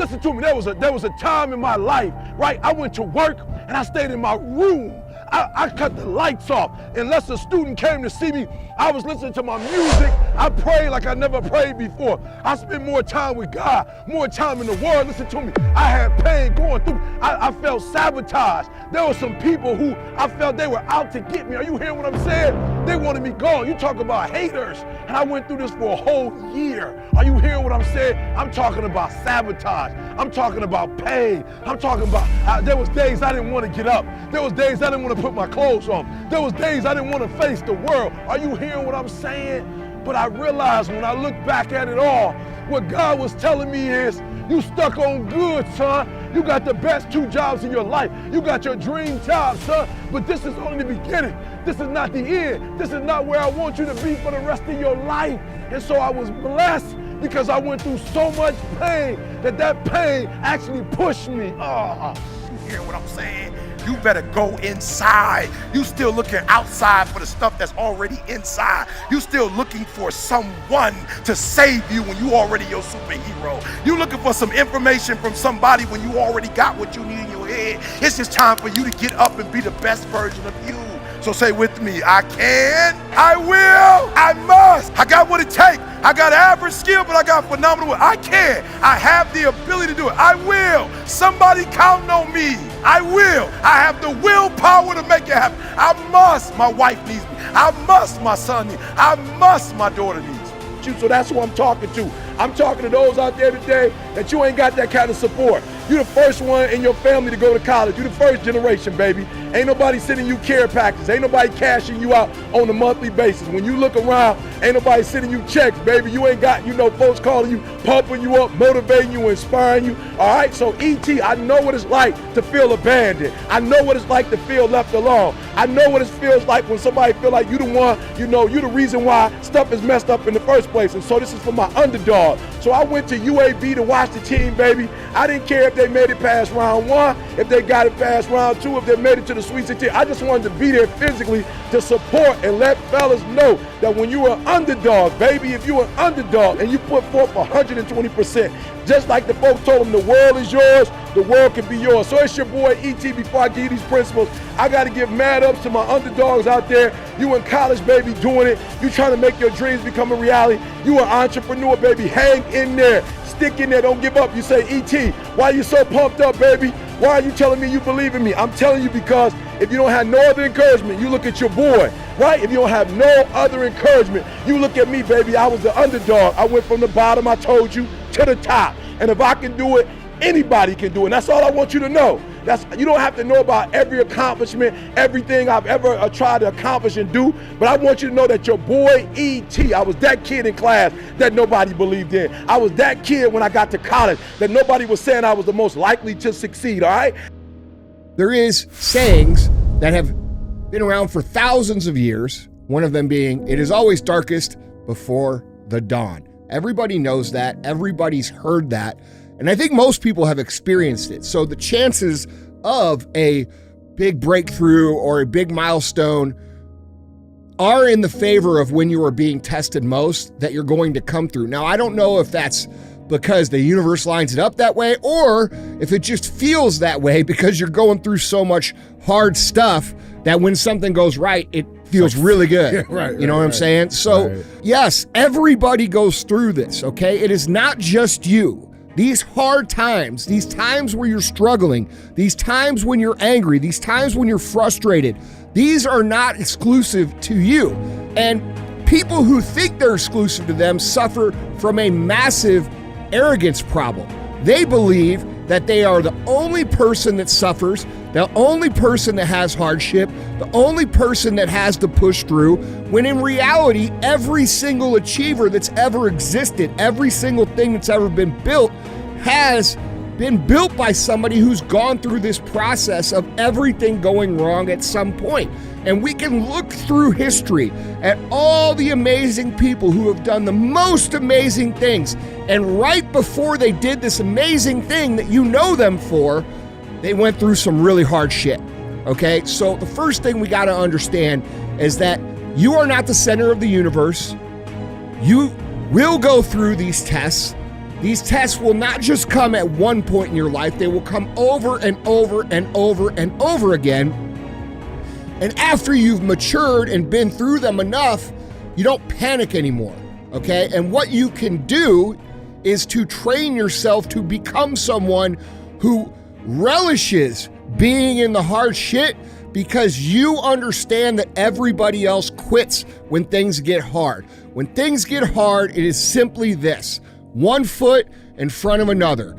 Listen to me, there was a time in my life, right? I went to work and I stayed in my room. I cut the lights off. Unless a student came to see me, I was listening to my music. I prayed like I never prayed before. I spent more time with God, more time in the Word. Listen to me, I had pain going through. I felt sabotaged. There were some people who I felt they were out to get me. Are you hearing what I'm saying? They wanted me gone. You talk about haters. And I went through this for a whole year. Are you hearing what I'm saying? I'm talking about sabotage. I'm talking about pain. I'm talking about, there was days I didn't want to get up. There was days I didn't want to put my clothes on. There was days I didn't want to face the world. Are you hearing what I'm saying? But I realized when I look back at it all, what God was telling me is, you stuck on good, son. You got the best 2 jobs in your life. You got your dream job, son. But this is only the beginning. This is not the end. This is not where I want you to be for the rest of your life. And so I was blessed because I went through so much pain that pain actually pushed me. Oh, you hear what I'm saying? You better go inside. You still looking outside for the stuff that's already inside. You still looking for someone to save you when you already your superhero. You looking for some information from somebody when you already got what you need in your head. It's just time for you to get up and be the best version of you. So say with me, I can, I will, I must. I got what it takes. I got average skill, but I got phenomenal work. I can. I have the ability to do it. I will. Somebody counting on me. I will. I have the willpower to make it happen. I must. My wife needs me. I must. My son needs me. I must. My daughter needs me. So that's who I'm talking to. I'm talking to those out there today that you ain't got that kind of support. You the first one in your family to go to college. You the first generation, baby. Ain't nobody sending you care packages. Ain't nobody cashing you out on a monthly basis. When you look around, ain't nobody sending you checks, baby. You ain't got, folks calling you, pumping you up, motivating you, inspiring you. All right, so E.T., I know what it's like to feel abandoned. I know what it's like to feel left alone. I know what it feels like when somebody feel like you the one, you the reason why stuff is messed up in the first place. And so this is for my underdog. So I went to UAB to watch the team, baby. I didn't care if they made it past round 1, if they got it past round 2, if they made it to the Sweet 16. I just wanted to be there physically to support and let fellas know that when you're an underdog, baby, if you're an underdog and you put forth 120%, just like the folks told them the world is yours, the world can be yours. So it's your boy E.T. Before I give you these principles, I got to give mad ups to my underdogs out there. You in college, baby, doing it. You trying to make your dreams become a reality. You an entrepreneur, baby. Hang in there. Stick in there. Don't give up. You say, E.T., why you so pumped up, baby? Why are you telling me you believe in me? I'm telling you because if you don't have no other encouragement, you look at your boy, right? If you don't have no other encouragement, you look at me, baby. I was the underdog. I went from the bottom, I told you, to the top. And if I can do it, anybody can do it. And that's all I want you to know. You don't have to know about every accomplishment, everything I've ever tried to accomplish and do, but I want you to know that your boy E.T., I was that kid in class that nobody believed in. I was that kid when I got to college that nobody was saying I was the most likely to succeed, all right? There is sayings that have been around for thousands of years, one of them being, it is always darkest before the dawn. Everybody knows that. Everybody's heard that. And I think most people have experienced it. So the chances of a big breakthrough or a big milestone are in the favor of when you are being tested most, that you're going to come through. Now, I don't know if that's because the universe lines it up that way or if it just feels that way because you're going through so much hard stuff that when something goes right, it feels really good. You know what I'm saying? So yes, everybody goes through this, okay? It is not just you. These hard times, these times where you're struggling, these times when you're angry, these times when you're frustrated, these are not exclusive to you. And people who think they're exclusive to them suffer from a massive arrogance problem. They believe that they are the only person that suffers, the only person that has hardship, the only person that has to push through, when in reality, every single achiever that's ever existed, every single thing that's ever been built has been built by somebody who's gone through this process of everything going wrong at some point. And we can look through history at all the amazing people who have done the most amazing things. And right before they did this amazing thing that you know them for, they went through some really hard shit. Okay? So the first thing we got to understand is that you are not the center of the universe. You will go through these tests. These tests will not just come at one point in your life, they will come over and over and over and over again. And after you've matured and been through them enough, you don't panic anymore, okay? And what you can do is to train yourself to become someone who relishes being in the hard shit, because you understand that everybody else quits when things get hard. When things get hard, it is simply this: one foot in front of another.